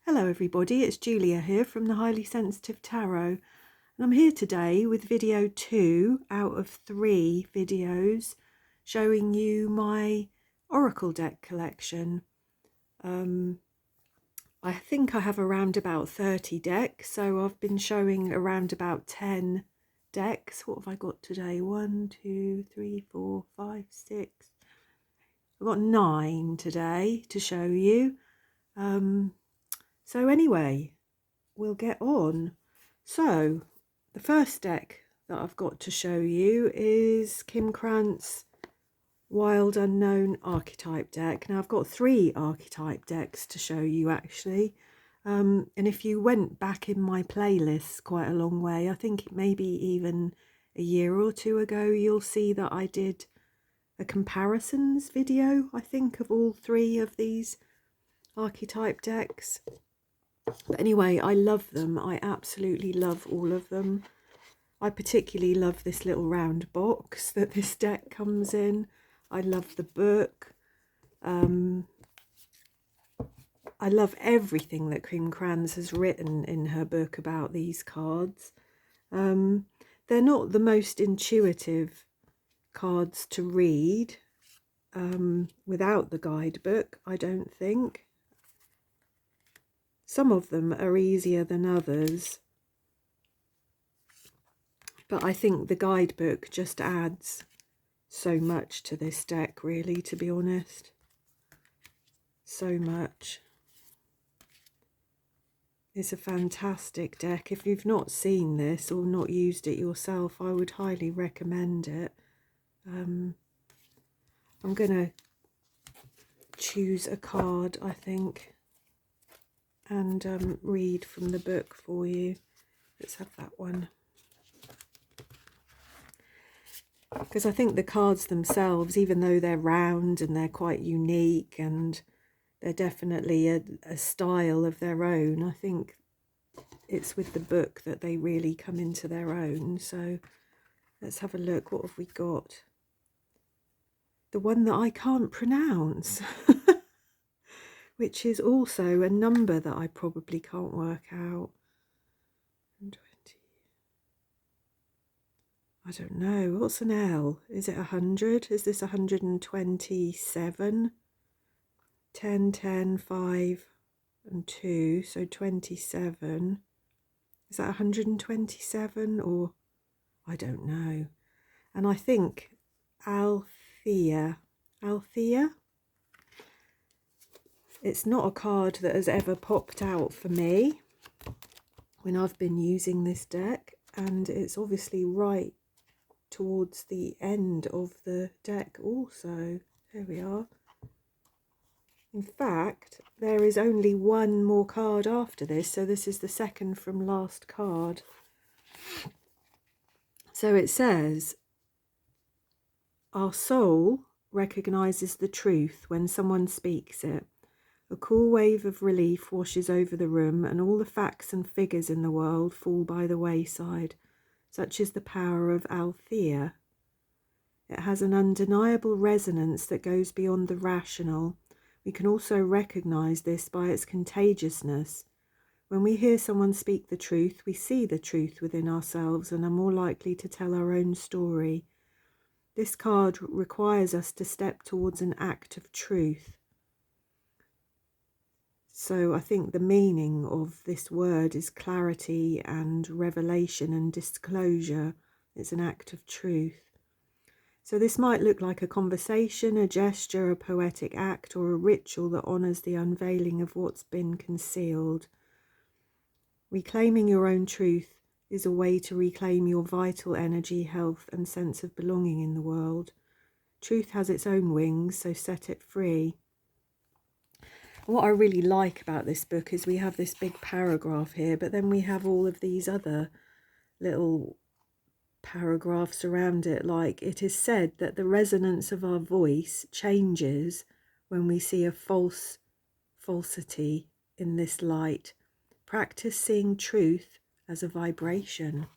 Hello everybody, it's Julia here from the Highly Sensitive Tarot, and I'm here today with video 2 out of 3 videos showing you my Oracle deck collection. I think I have around about 30 decks, so I've been showing around about 10 decks. What have I got today? 1, 2, 3, 4, 5, 6. I've got 9 today to show you. So anyway, we'll get on. So the first deck that I've got to show you is Kim Krantz Wild Unknown Archetype deck. Now I've got 3 archetype decks to show you actually, and if you went back in my playlists quite a long way, I think maybe even a year or 2 ago, you'll see that I did a comparisons video, I think, of all 3 of these archetype decks. But anyway, I love them. I absolutely love all of them. I particularly love this little round box that this deck comes in. I love the book. I love everything that Kim Krantz has written in her book about these cards. They're not the most intuitive cards to read without the guidebook, I don't think. Some of them are easier than others, but I think the guidebook just adds so much to this deck, really, to be honest. So much. It's a fantastic deck. If you've not seen this or not used it yourself, I would highly recommend it. I'm going to choose a card, I think, and read from the book for you. Let's have that one. Because I think the cards themselves, even though they're round and they're quite unique and they're definitely a style of their own, I think it's with the book that they really come into their own. So let's have a look. What have we got? The one that I can't pronounce, which is also a number that I probably can't work out. 20. I don't know. What's an L? Is it 100? Is this 127? 10, 10, 5 and 2, so 27. Is that 127 or I don't know. And I think Althea. It's not a card that has ever popped out for me when I've been using this deck, and it's obviously right towards the end of the deck also. There we are. In fact, there is only one more card after this, so this is the second from last card. So it says, our soul recognizes the truth when someone speaks it. A cool wave of relief washes over the room, and all the facts and figures in the world fall by the wayside. Such is the power of Althea. It has an undeniable resonance that goes beyond the rational. We can also recognize this by its contagiousness. When we hear someone speak the truth, we see the truth within ourselves and are more likely to tell our own story. This card requires us to step towards an act of truth. So I think the meaning of this word is clarity and revelation and disclosure. It's an act of truth. So this might look like a conversation, a gesture, a poetic act, or a ritual that honours the unveiling of what's been concealed. Reclaiming your own truth is a way to reclaim your vital energy, health, and sense of belonging in the world. Truth has its own wings, so set it free. What I really like about this book is we have this big paragraph here, but then we have all of these other little paragraphs around it, like it is said that the resonance of our voice changes when we see a falsity in this light. Practice seeing truth as a vibration.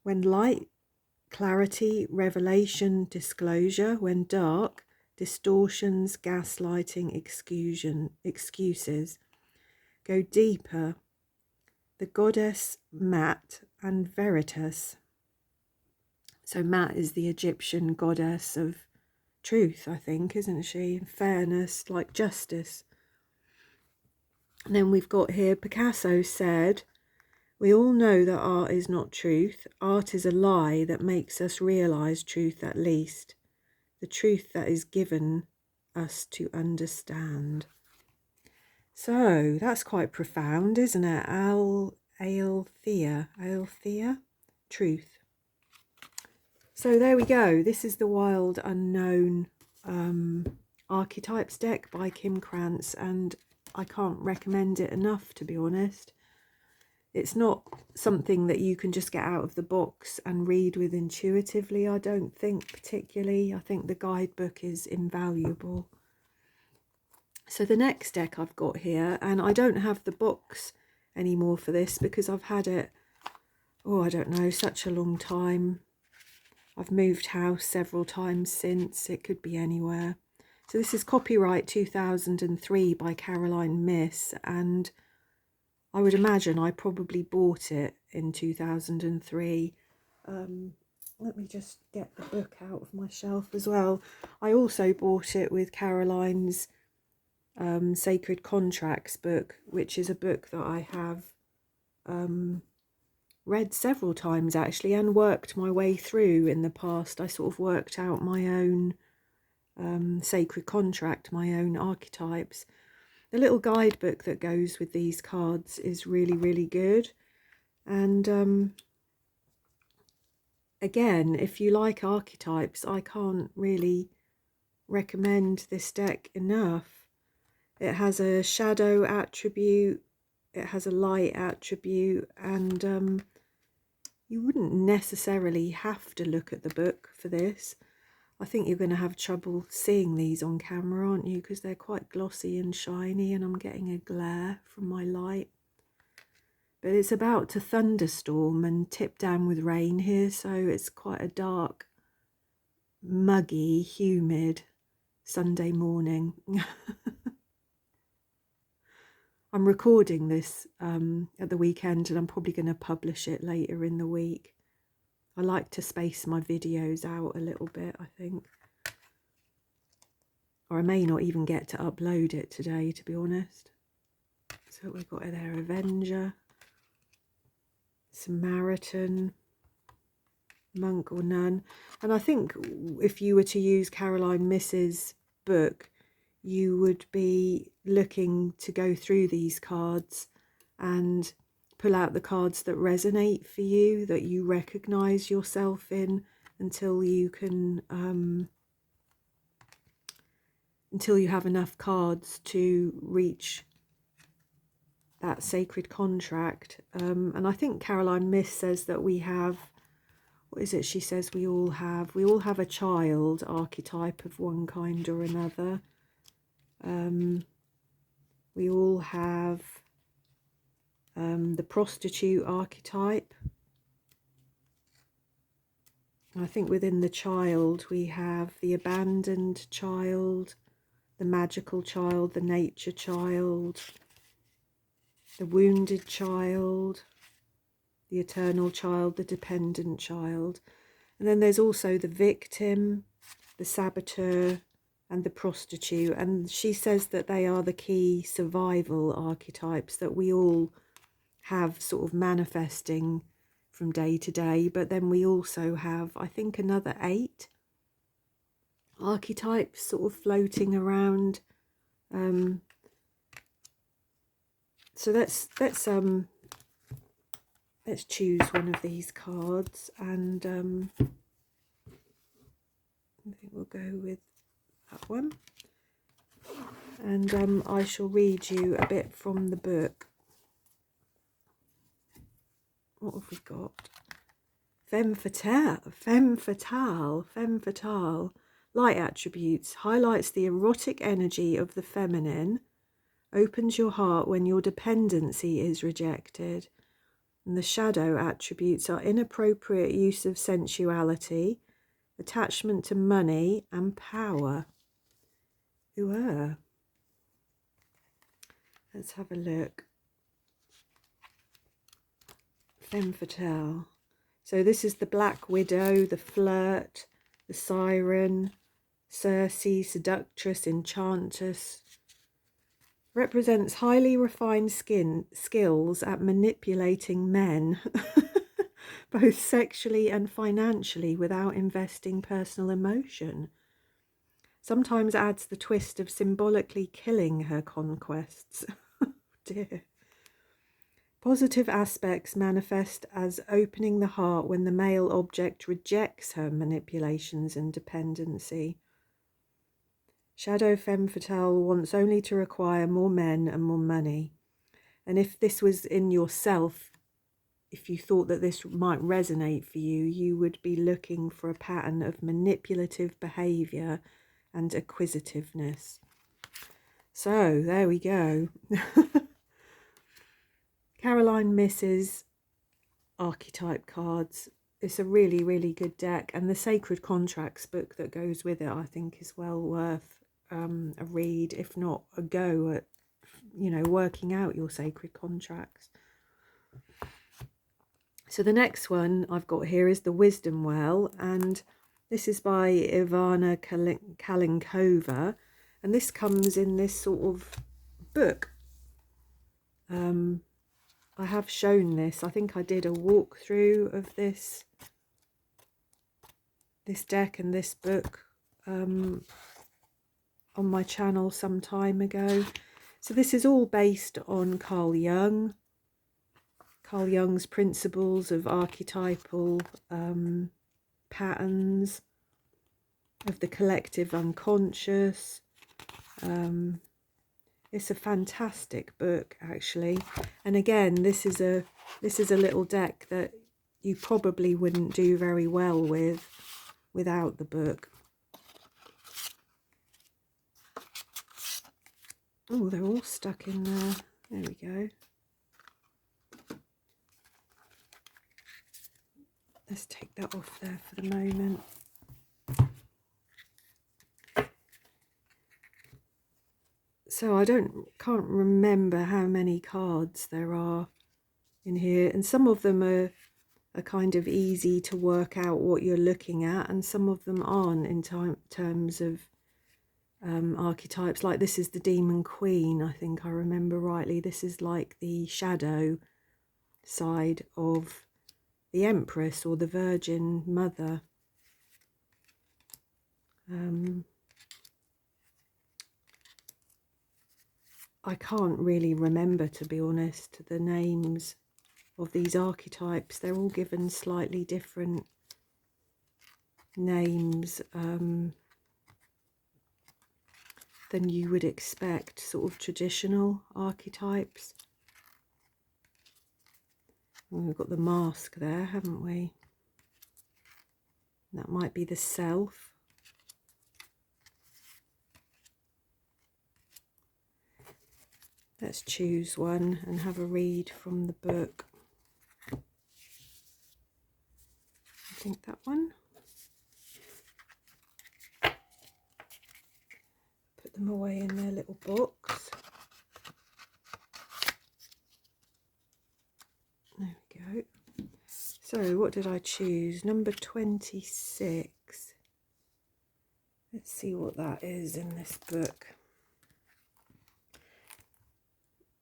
When light, clarity, revelation, disclosure, when dark, distortions, gaslighting, excuses. Go deeper. The goddess Mat and Veritas. So Mat is the Egyptian goddess of truth, I think, isn't she? Fairness, like justice. And then we've got here, Picasso said, we all know that art is not truth. Art is a lie that makes us realise truth at least. The truth that is given us to understand. So that's quite profound, isn't it? Althea, truth. So there we go. This is the Wild Unknown Archetypes deck by Kim Krantz, and I can't recommend it enough, to be honest. It's not something that you can just get out of the box and read with intuitively, I don't think, particularly. I think the guidebook is invaluable. So the next deck I've got here, and I don't have the box anymore for this because I've had it, oh, I don't know, such a long time. I've moved house several times since. It could be anywhere. So this is copyright 2003 by Caroline Miss, and I would imagine I probably bought it in 2003. Let me just get the book out of my shelf as well. I also bought it with Caroline's Sacred Contracts book, which is a book that I have read several times actually, and worked my way through in the past. I sort of worked out my own sacred contract, my own archetypes. The little guidebook that goes with these cards is really, really good. And again, if you like archetypes, I can't really recommend this deck enough. It has a shadow attribute, it has a light attribute, and you wouldn't necessarily have to look at the book for this. I think you're going to have trouble seeing these on camera, aren't you? Because they're quite glossy and shiny, and I'm getting a glare from my light. But it's about to thunderstorm and tip down with rain here, so it's quite a dark, muggy, humid Sunday morning. I'm recording this at the weekend, and I'm probably going to publish it later in the week. I like to space my videos out a little bit, I think. Or I may not even get to upload it today, to be honest. So we've got there Avenger, Samaritan, Monk or Nun. And I think if you were to use Caroline Miss's book, you would be looking to go through these cards and pull out the cards that resonate for you, that you recognize yourself in, until you can until you have enough cards to reach that sacred contract. And I think Caroline Miss says that we have, what is it she says we all have a child archetype of one kind or another. We all have the prostitute archetype. I think within the child we have the abandoned child, the magical child, the nature child, the wounded child, the eternal child, the dependent child. And then there's also the victim, the saboteur, and the prostitute. And she says that they are the key survival archetypes that we all have sort of manifesting from day to day. But then we also have, I think, another 8 archetypes sort of floating around. So let's choose one of these cards, and I think we'll go with that one. And I shall read you a bit from the book. What have we got? Femme fatale. Light attributes. Highlights the erotic energy of the feminine. Opens your heart when your dependency is rejected. And the shadow attributes are inappropriate use of sensuality, attachment to money, and power. to her. Let's have a look. Femme fatale. So this is the Black Widow, the Flirt, the Siren, Circe, Seductress, Enchantress. Represents highly refined skills at manipulating men, both sexually and financially, without investing personal emotion. Sometimes adds the twist of symbolically killing her conquests. Dear. Positive aspects manifest as opening the heart when the male object rejects her manipulations and dependency. Shadow femme fatale wants only to require more men and more money. And if this was in yourself, if you thought that this might resonate for you, you would be looking for a pattern of manipulative behaviour and acquisitiveness. So, there we go. Caroline misses Archetype Cards. It's a really, really good deck. And the Sacred Contracts book that goes with it, I think, is well worth a read, if not a go at, you know, working out your sacred contracts. So the next one I've got here is the Wisdom Well, and this is by Ivana Kalinkova, and this comes in this sort of book. I have shown this. I think I did a walkthrough of this deck and this book on my channel some time ago. So this is all based on Carl Jung's principles of archetypal patterns, of the collective unconscious. It's a fantastic book, actually. And again, this is a little deck that you probably wouldn't do very well without the book. Oh, they're all stuck in there. There we go. Let's take that off there for the moment. So can't remember how many cards there are in here, and some of them are kind of easy to work out what you're looking at, and some of them aren't in terms of archetypes. Like this is the Demon Queen, I think I remember rightly. This is like the shadow side of the Empress or the Virgin Mother. I can't really remember, to be honest, the names of these archetypes. They're all given slightly different names than you would expect, sort of traditional archetypes. Well, we've got the Mask there, haven't we? That might be the Self. Let's choose one and have a read from the book. I think that one. Put them away in their little box. There we go. So what did I choose? Number 26. Let's see what that is in this book.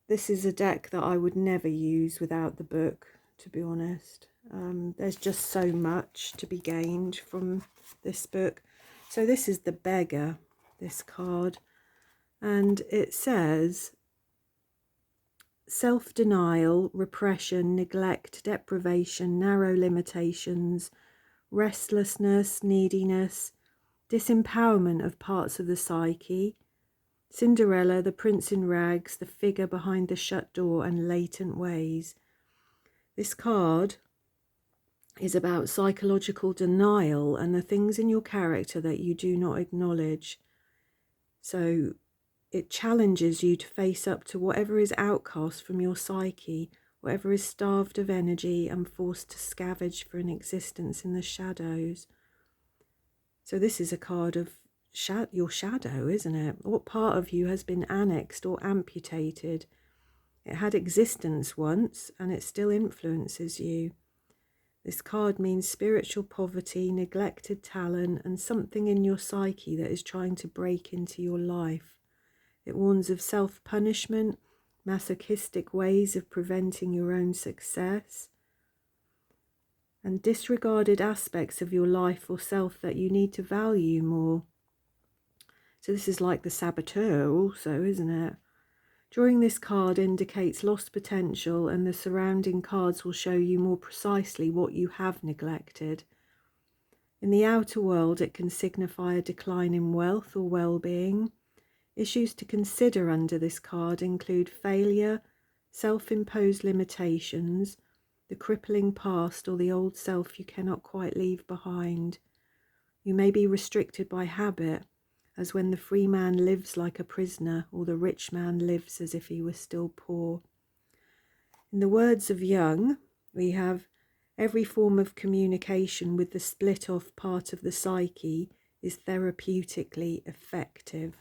This is a deck that I would never use without the book, to be honest. There's just so much to be gained from this book. So this is the Beggar, this card, and it says self-denial, repression, neglect, deprivation, narrow limitations, restlessness, neediness, disempowerment of parts of the psyche, Cinderella, the prince in rags, the figure behind the shut door, and latent ways. This card is about psychological denial and the things in your character that you do not acknowledge. So it challenges you to face up to whatever is outcast from your psyche, whatever is starved of energy and forced to scavenge for an existence in the shadows. So this is a card of your shadow, isn't it? What part of you has been annexed or amputated? It had existence once and it still influences you. This card means spiritual poverty, neglected talent, and something in your psyche that is trying to break into your life. It warns of self-punishment, masochistic ways of preventing your own success, and disregarded aspects of your life or self that you need to value more. So this is like the saboteur also, isn't it? Drawing this card indicates lost potential, and the surrounding cards will show you more precisely what you have neglected. In the outer world, it can signify a decline in wealth or well-being. Issues to consider under this card include failure, self-imposed limitations, the crippling past, or the old self you cannot quite leave behind. You may be restricted by habit, as when the free man lives like a prisoner, or the rich man lives as if he was still poor. In the words of Jung, we have, every form of communication with the split-off part of the psyche is therapeutically effective.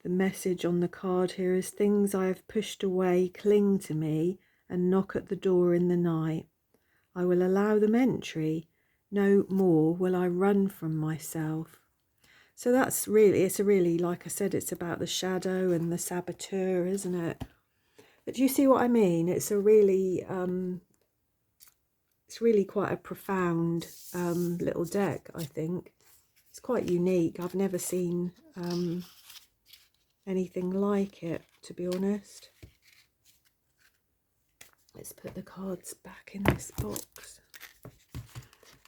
The message on the card here is, things I have pushed away cling to me and knock at the door in the night. I will allow them entry. No more will I run from myself. So that's really, it's a really, like I said, it's about the shadow and the saboteur, isn't it? But do you see what I mean? It's a really, it's really quite a profound little deck, I think. It's quite unique. I've never seen anything like it, to be honest. Let's put the cards back in this box.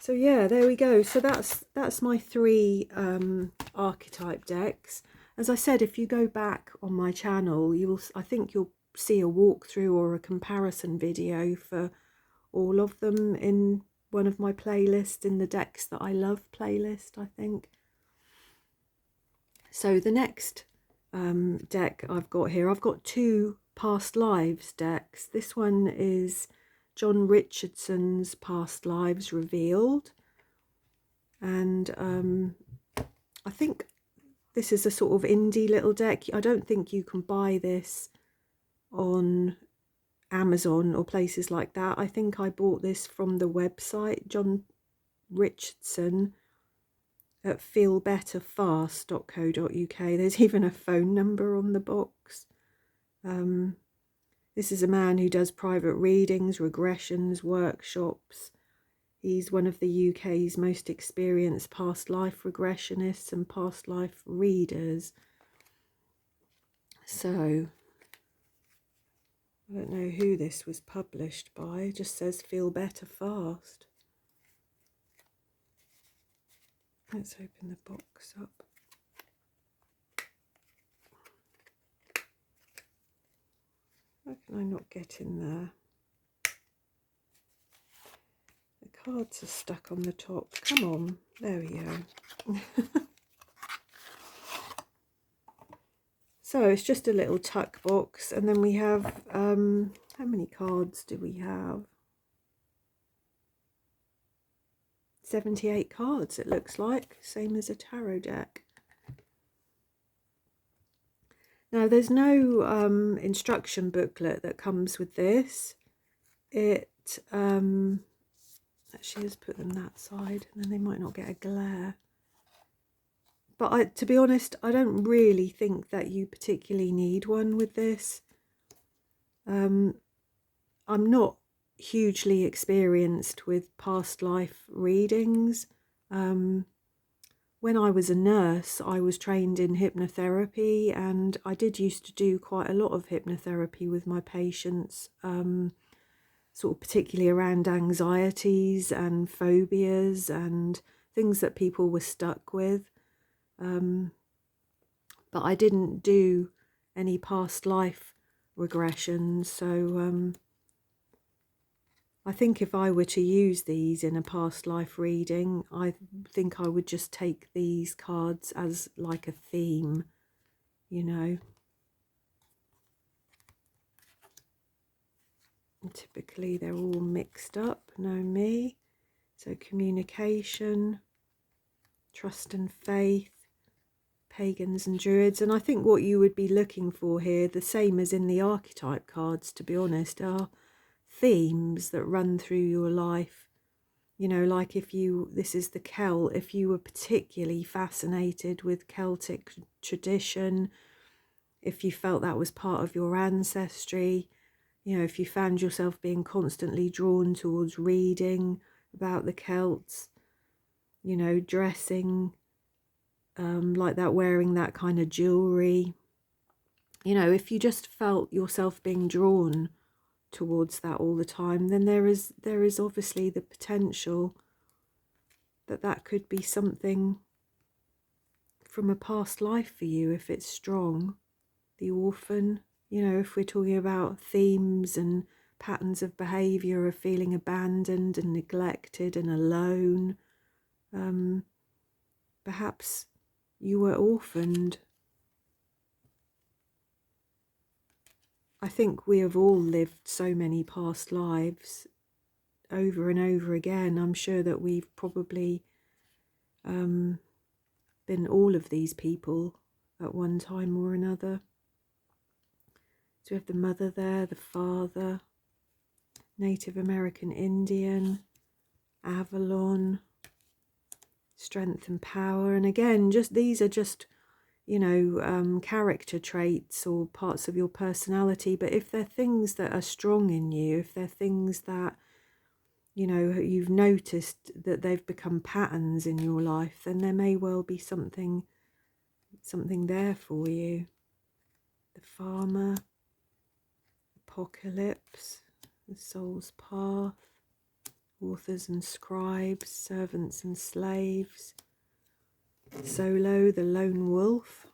So yeah, there we go. So that's my 3 archetype decks. As I said, if you go back on my channel, I think you'll see a walkthrough or a comparison video for all of them in one of my playlists, in the decks that I love playlist, I think. So the next deck I've got here, I've got 2 past lives decks. This one is John Richardson's Past Lives Revealed, and I think this is a sort of indie little deck. I don't think you can buy this on Amazon or places like that. I think I bought this from the website, John Richardson, at feelbetterfast.co.uk. There's even a phone number on the box. This is a man who does private readings, regressions, workshops. He's one of the UK's most experienced past life regressionists and past life readers. So, I don't know who this was published by. It just says Feel Better Fast. Let's open the box up. How can I not get in there? The cards are stuck on the top. Come on. There we go. So it's just a little tuck box. And then we have, how many cards do we have? 78 cards, it looks like. Same as a tarot deck. Now, there's no instruction booklet that comes with this. It, actually, let's put them that side, and then they might not get a glare. But to be honest, I don't really think that you particularly need one with this. I'm not hugely experienced with past life readings. When I was a nurse, I was trained in hypnotherapy, and I did used to do quite a lot of hypnotherapy with my patients, sort of particularly around anxieties and phobias and things that people were stuck with. But I didn't do any past life regressions, so I think if I were to use these in a past life reading, I think I would just take these cards as like a theme, you know. And typically they're all mixed up, know me. So communication, trust and faith, pagans and druids. And I think what you would be looking for here, the same as in the archetype cards, to be honest, are themes that run through your life. You know, like if you, this is the Celt, if you were particularly fascinated with Celtic tradition, if you felt that was part of your ancestry, you know, if you found yourself being constantly drawn towards reading about the Celts, you know, dressing like that, wearing that kind of jewelry, you know, if you just felt yourself being drawn towards that all the time, then there is obviously the potential that that could be something from a past life for you if it's strong. The orphan, you know, if we're talking about themes and patterns of behaviour of feeling abandoned and neglected and alone, perhaps you were orphaned. I think we have all lived so many past lives over and over again. I'm sure that we've probably been all of these people at one time or another. So we have the mother there, the father, Native American Indian, Avalon, strength and power. And again, just these are just, you know, character traits or parts of your personality. But if they're things that are strong in you, if they're things that, you know, you've noticed that they've become patterns in your life, then there may well be something there for you. The farmer, apocalypse, the soul's path, authors and scribes, servants and slaves, Solo, the lone wolf.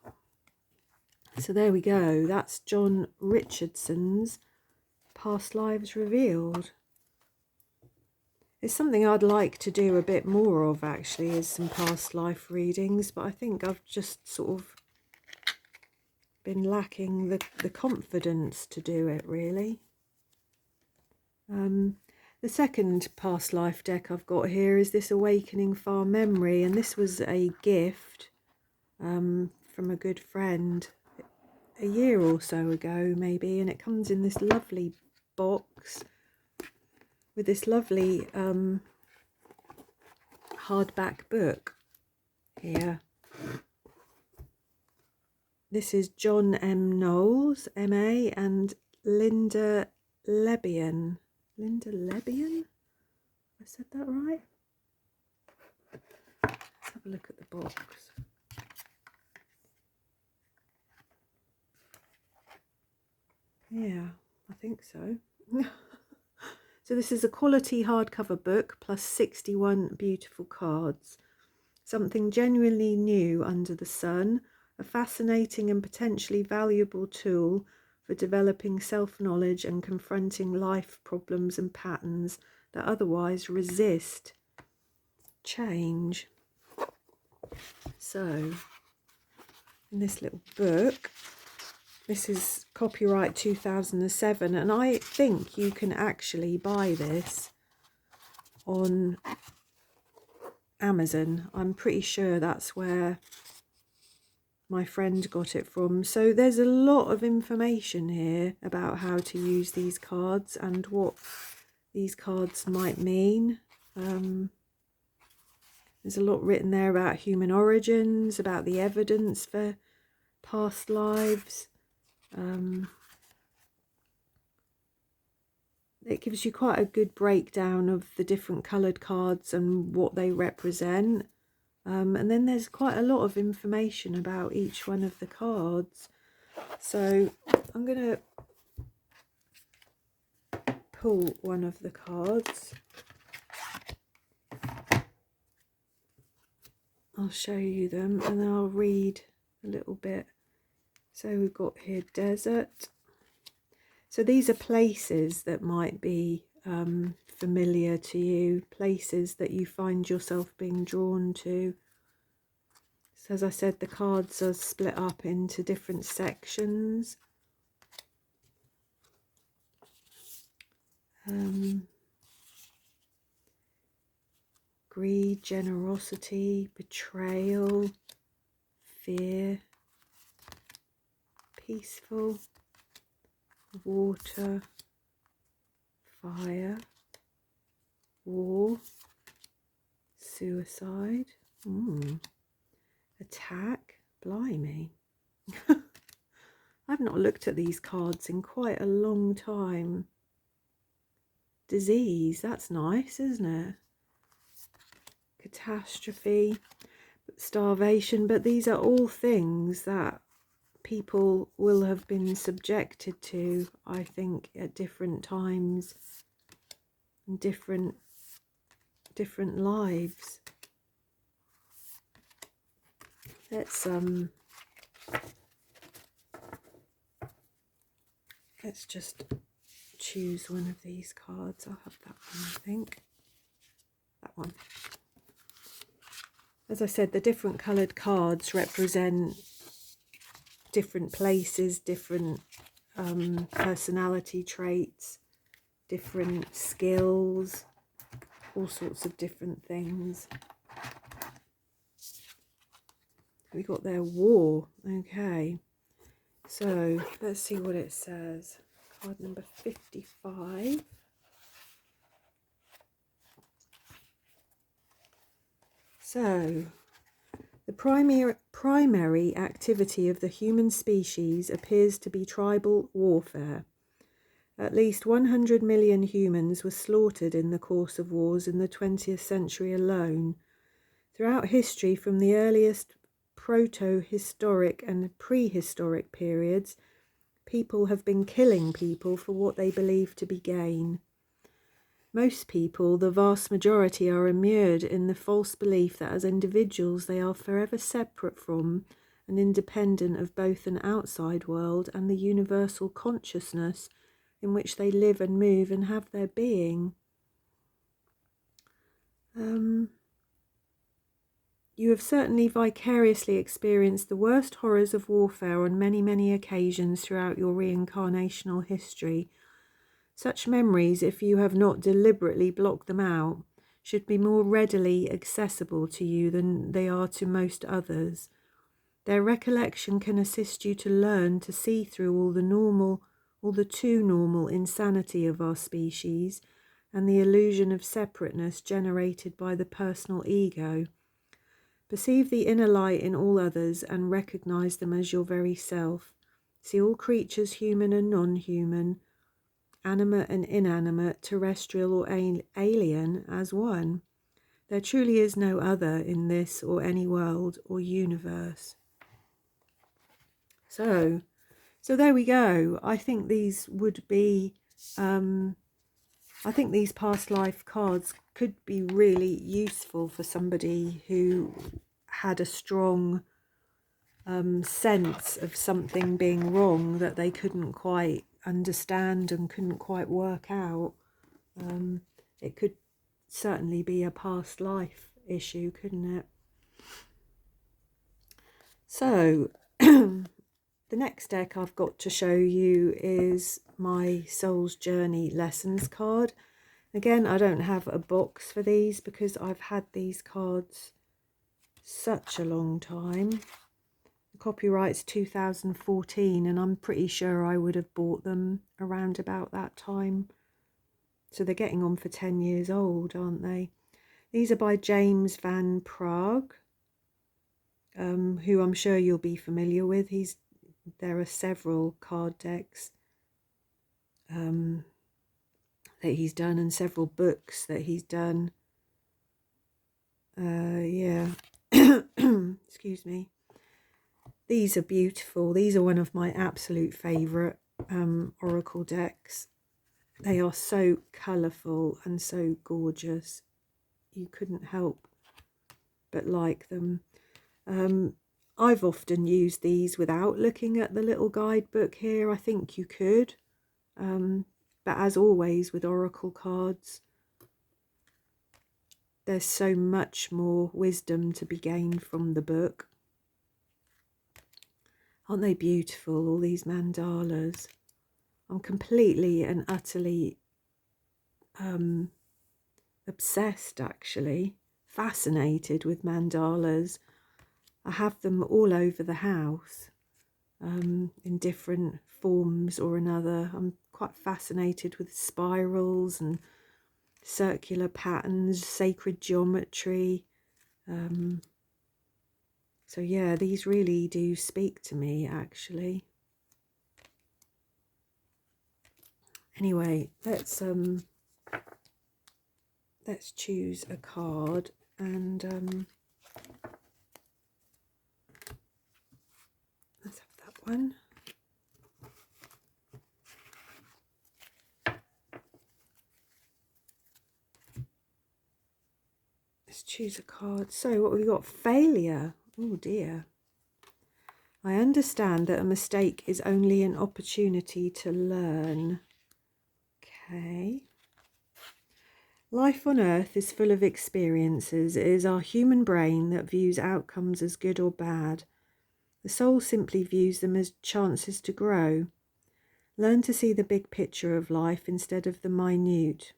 So there we go. That's John Richardson's Past Lives Revealed. It's something I'd like to do a bit more of, actually, is some past life readings, but I think I've just sort of been lacking the confidence to do it, really. The second past life deck I've got here is this Awakening Far Memory, and this was a gift from a good friend a year or so ago, maybe, and it comes in this lovely box with this lovely hardback book here. This is John M. Knowles, M.A., and Linda Lebian. Linda Lebian? I said that right? Let's have a look at the box. Yeah, I think so. So this is a quality hardcover book plus 61 beautiful cards. Something genuinely new under the sun, a fascinating and potentially valuable tool for developing self-knowledge and confronting life problems and patterns that otherwise resist change. So, in this little book, this is copyright 2007, and I think you can actually buy this on Amazon. I'm pretty sure that's where my friend got it from. So there's a lot of information here about how to use these cards and what these cards might mean. There's a lot written there about human origins, about the evidence for past lives. It gives you quite a good breakdown of the different coloured cards and what they represent. And then there's quite a lot of information about each one of the cards. So I'm going to pull one of the cards. I'll show you them and then I'll read a little bit. So we've got here desert. So these are places that might be familiar to you, places that you find yourself being drawn to. So as I said, the cards are split up into different sections. greed, generosity, betrayal, fear, peaceful, water, fire, war, suicide, attack, blimey. I've not looked at these cards in quite a long time. Disease, that's nice, isn't it? Catastrophe, starvation, but these are all things that people will have been subjected to, I think, at different times and different lives. Let's just choose one of these cards. I'll have that one, I think. That one. As I said, the different coloured cards represent different places, different personality traits, different skills, all sorts of different things. We got their war. Okay, so let's see what it says. Card number 55. So, the primary activity of the human species appears to be tribal warfare. At least 100 million humans were slaughtered in the course of wars in the 20th century alone. Throughout history, from the earliest proto-historic and prehistoric periods, people have been killing people for what they believe to be gain. Most people, the vast majority, are immured in the false belief that as individuals they are forever separate from and independent of both an outside world and the universal consciousness in which they live and move and have their being. You have certainly vicariously experienced the worst horrors of warfare on many, many occasions throughout your reincarnational history. Such memories, if you have not deliberately blocked them out, should be more readily accessible to you than they are to most others. Their recollection can assist you to learn to see through all the too normal insanity of our species and the illusion of separateness generated by the personal ego. Perceive the inner light in all others and recognize them as your very self. See all creatures, human and non-human, animate and inanimate, terrestrial or alien, as one. There truly is no other in this or any world or universe. So there we go. I think these would be, I think these past life cards could be really useful for somebody who had a strong sense of something being wrong that they couldn't quite understand and couldn't quite work out. It could certainly be a past life issue, couldn't it? So the next deck I've got to show you is my Soul's Journey Lessons card. Again, I don't have a box for these because I've had these cards such a long time. The copyright's 2014 and I'm pretty sure I would have bought them around about that time. So they're getting on for 10 years old, aren't they? These are by James Van Praagh, who I'm sure you'll be familiar with. There are several card decks that he's done and several books that he's done. Yeah. Excuse me. These are beautiful. These are one of my absolute favourite oracle decks. They are so colourful and so gorgeous. You couldn't help but like them. I've often used these without looking at the little guidebook here. I think you could. But as always with oracle cards, there's so much more wisdom to be gained from the book. Aren't they beautiful, all these mandalas? I'm completely and utterly obsessed, actually, fascinated with mandalas. I have them all over the house in different forms or another. I'm quite fascinated with spirals and circular patterns, sacred geometry. So yeah, these really do speak to me, actually. Anyway, let's choose a card, and let's have that one. Let's choose a card. So what have we got? Failure. Oh dear. I understand that a mistake is only an opportunity to learn. Okay. Life on Earth is full of experiences. It is our human brain that views outcomes as good or bad. The soul simply views them as chances to grow. Learn to see the big picture of life instead of the minute.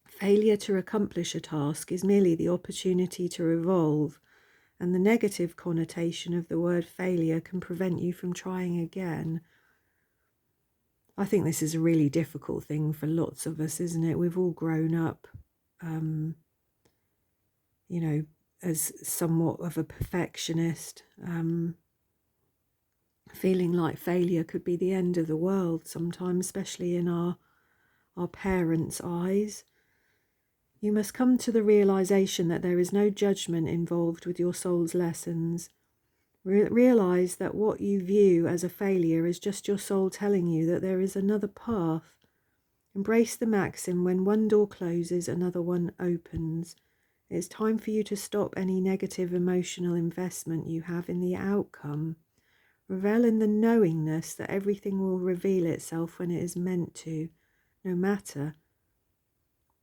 Failure to accomplish a task is merely the opportunity to evolve, and the negative connotation of the word failure can prevent you from trying again. I think this is a really difficult thing for lots of us, isn't it? We've all grown up, you know, as somewhat of a perfectionist, feeling like failure could be the end of the world sometimes, especially in our parents' eyes. You must come to the realization that there is no judgment involved with your soul's lessons. Realize that what you view as a failure is just your soul telling you that there is another path. Embrace the maxim, when one door closes, another one opens. It is time for you to stop any negative emotional investment you have in the outcome. Revel in the knowingness that everything will reveal itself when it is meant to, no matter.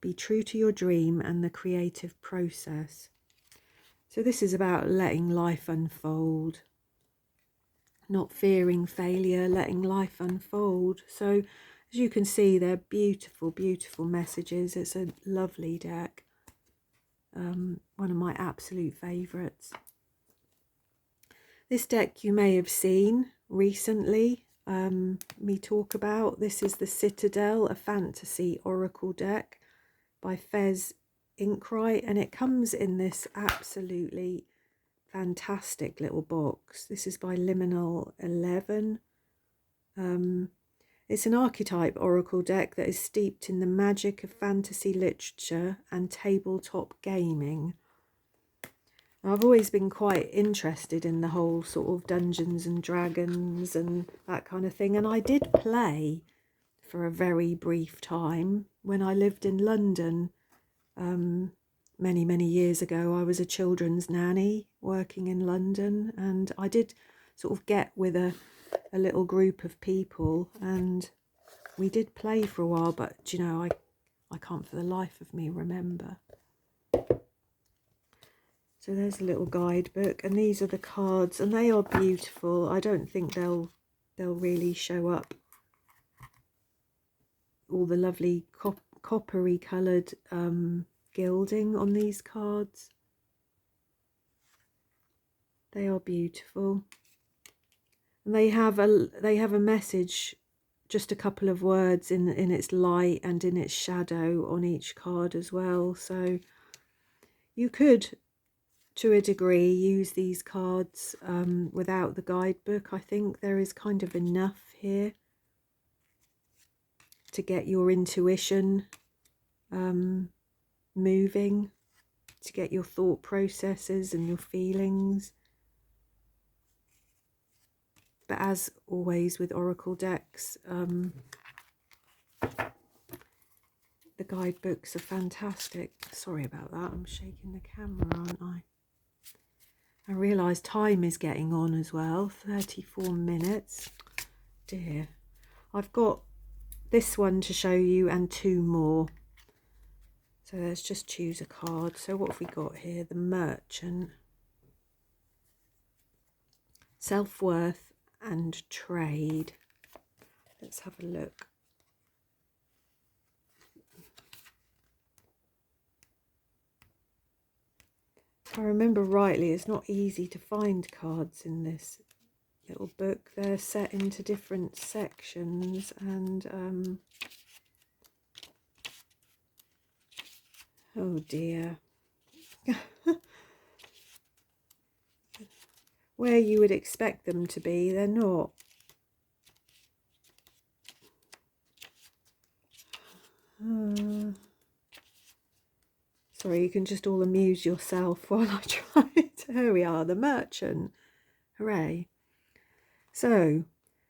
Be true to your dream and the creative process. So this is about letting life unfold, not fearing failure, letting life unfold. So as you can see, they're beautiful, beautiful messages. It's a lovely deck. One of my absolute favourites. This deck you may have seen recently me talk about. This is the Citadel, a fantasy oracle deck by Fez Inkwright, and it comes in this absolutely fantastic little box. This is by Liminal 11. It's an archetype oracle deck that is steeped in the magic of fantasy literature and tabletop gaming. I've always been quite interested in the whole sort of Dungeons and Dragons and that kind of thing, and I did play for a very brief time when I lived in London. Many years ago. I was a children's nanny working in London, and I did sort of get with a little group of people, and we did play for a while, but you know, I can't for the life of me remember. So there's a little guidebook, and these are the cards, and they are beautiful. I don't think they'll really show up all the lovely coppery coloured gilding on these cards. They are beautiful, and they have a message, just a couple of words in its light and in its shadow on each card as well. So you could, to a degree, use these cards without the guidebook. I think there is kind of enough here to get your intuition moving, to get your thought processes and your feelings. But as always with oracle decks, the guidebooks are fantastic. Sorry about that, I'm shaking the camera, aren't I? I realise time is getting on as well, 34 minutes. Dear. I've got this one to show you and two more. So let's just choose a card. So what have we got here? The Merchant. Self-worth and trade. Let's have a look. if I remember rightly, it's not easy to find cards in this little book. They're set into different sections, and oh dear. Where you would expect them to be, they're not. Sorry, you can just all amuse yourself while I try it. Here we are, the merchant. Hooray. So,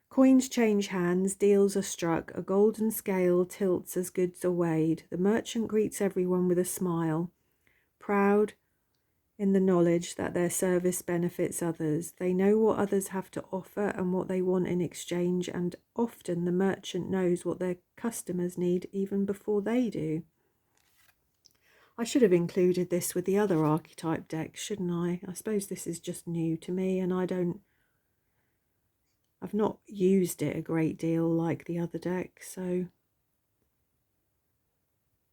coins change hands, deals are struck, a golden scale tilts as goods are weighed. The merchant greets everyone with a smile, proud in the knowledge that their service benefits others. They know what others have to offer and what they want in exchange, and often the merchant knows what their customers need even before they do. I should have included this with the other archetype decks, shouldn't I? I suppose this is just new to me, and I've not used it a great deal like the other decks, so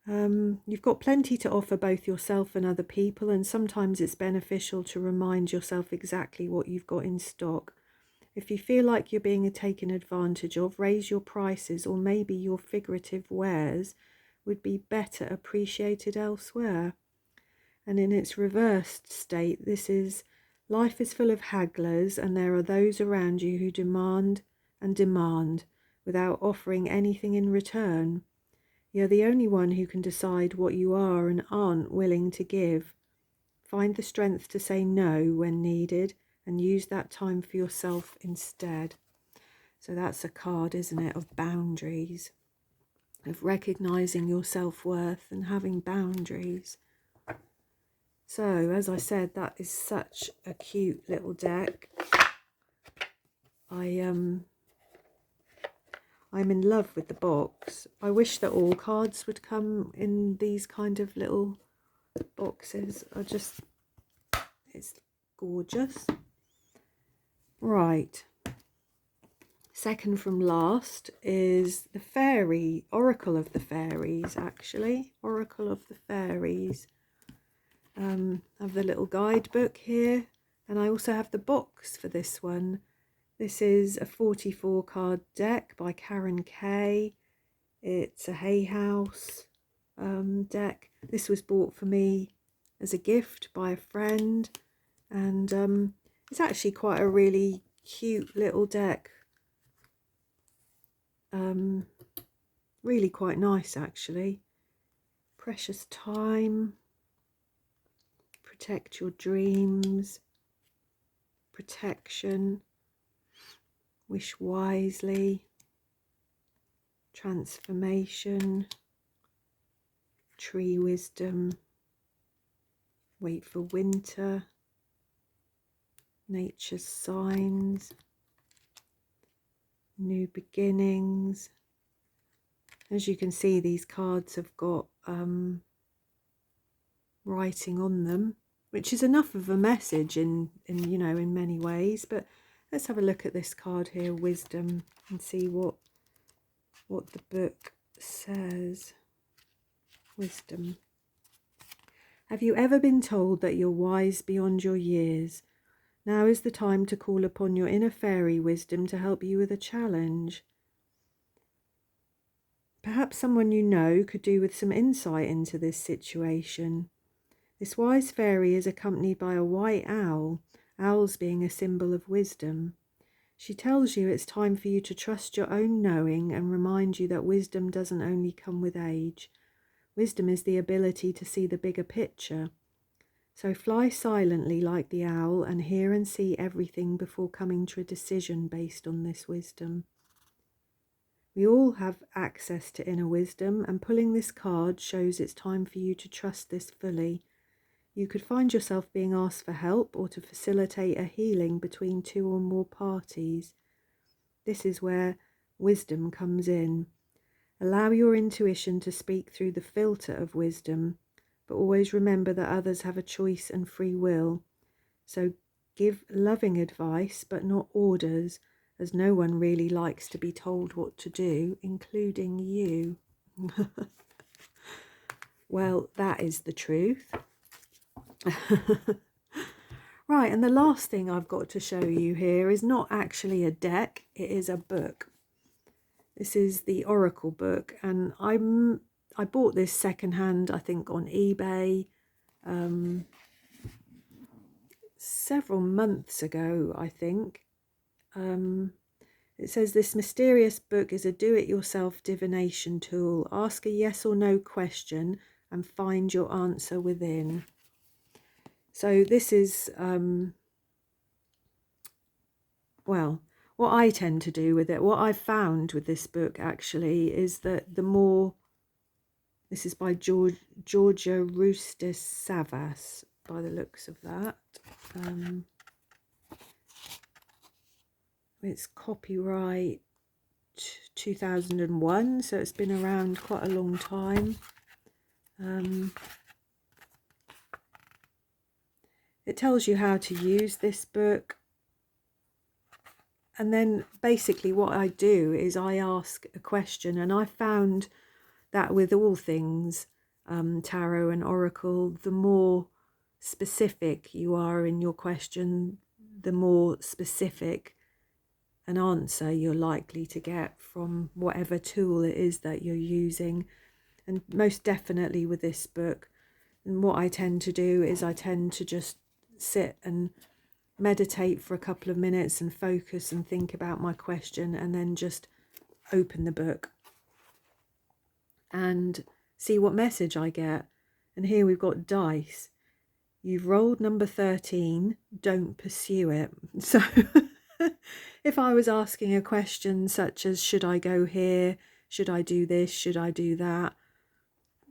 you've got plenty to offer both yourself and other people, and sometimes it's beneficial to remind yourself exactly what you've got in stock. If you feel like you're being taken advantage of, raise your prices, or maybe your figurative wares would be better appreciated elsewhere. And in its reversed state, this is, life is full of hagglers, and there are those around you who demand and demand without offering anything in return. You're the only one who can decide what you are and aren't willing to give. Find the strength to say no when needed and use that time for yourself instead. So that's a card, isn't it, of boundaries, of recognizing your self-worth and having boundaries. So, as I said, that is such a cute little deck. I'm in love with the box. I wish that all cards would come in these kind of little boxes. It's gorgeous. Right. Second from last is the fairy, Oracle of the Fairies, actually. Oracle of the Fairies. I have the little guidebook here, and I also have the box for this one. This is a 44 card deck by Karen Kay. It's a Hay House deck. This was bought for me as a gift by a friend, and it's actually quite a really cute little deck. Really quite nice, actually. Precious time, protect your dreams, protection, wish wisely, transformation, tree wisdom, wait for winter, nature's signs, new beginnings. As you can see, these cards have got writing on them, which is enough of a message in many ways. But let's have a look at this card here, wisdom, and see what the book says. Wisdom. Have you ever been told that you're wise beyond your years? Now is the time to call upon your inner fairy wisdom to help you with a challenge. Perhaps someone you know could do with some insight into this situation. This wise fairy is accompanied by a white owl, owls being a symbol of wisdom. She tells you it's time for you to trust your own knowing and remind you that wisdom doesn't only come with age. Wisdom is the ability to see the bigger picture. So fly silently like the owl and hear and see everything before coming to a decision based on this wisdom. We all have access to inner wisdom, and pulling this card shows it's time for you to trust this fully. You could find yourself being asked for help or to facilitate a healing between two or more parties. This is where wisdom comes in. Allow your intuition to speak through the filter of wisdom, but always remember that others have a choice and free will. So give loving advice, but not orders, as no one really likes to be told what to do, including you. Well, that is the truth. Right, and the last thing I've got to show you here is not actually a deck, it is a book. This is the Oracle book, and I bought this secondhand, I think, on eBay several months ago, I think. It says this mysterious book is a do-it-yourself divination tool. Ask a yes or no question and find your answer within. So this is, well, what I tend to do with it, what I've found with this book actually, is that the more, this is by Georgia Roustis Savas, by the looks of that. It's copyright 2001, so it's been around quite a long time. It tells you how to use this book, and then basically what I do is I ask a question, and I found that with all things tarot and oracle, the more specific you are in your question, the more specific an answer you're likely to get from whatever tool it is that you're using. And most definitely with this book, and what I tend to do is I tend to just sit and meditate for a couple of minutes and focus and think about my question, and then just open the book and see what message I get. And here we've got dice. You've rolled number 13, don't pursue it. So if I was asking a question such as, should I go here, should I do this, should I do that,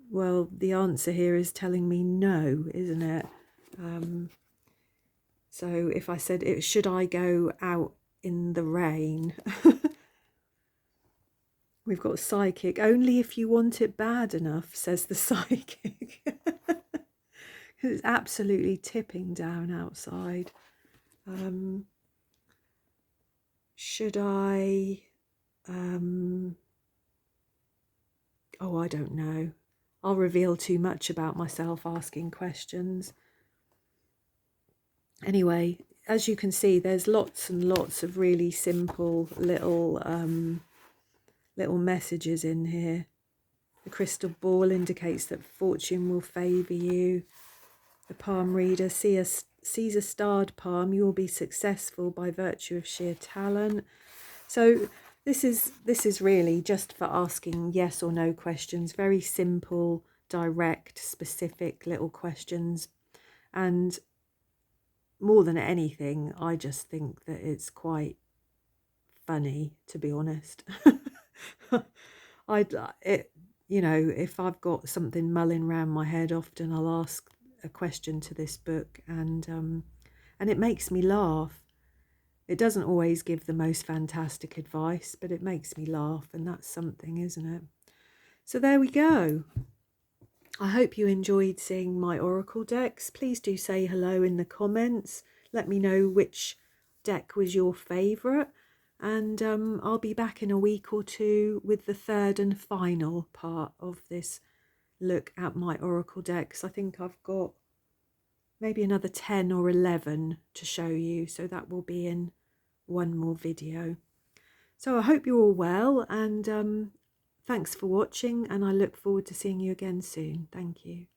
well, the answer here is telling me no, isn't it? So if I said, should I go out in the rain? We've got psychic. Only if you want it bad enough, says the psychic. It's absolutely tipping down outside. Should I... oh, I don't know. I'll reveal too much about myself asking questions. Anyway, as you can see, there's lots and lots of really simple little little messages in here. The crystal ball indicates that fortune will favour you. The palm reader sees a starred palm. You will be successful by virtue of sheer talent. So this is really just for asking yes or no questions. Very simple, direct, specific little questions. And more than anything, I just think that it's quite funny, to be honest. You know, if I've got something mulling around my head, often I'll ask a question to this book, and it makes me laugh. It doesn't always give the most fantastic advice, but it makes me laugh, and that's something, isn't it? So there we go. I hope you enjoyed seeing my oracle decks. Please do say hello in the comments. Let me know which deck was your favourite. And I'll be back in a week or two with the third and final part of this look at my oracle decks. I think I've got maybe another 10 or 11 to show you. So that will be in one more video. So I hope you're all well, and thanks for watching, and I look forward to seeing you again soon. Thank you.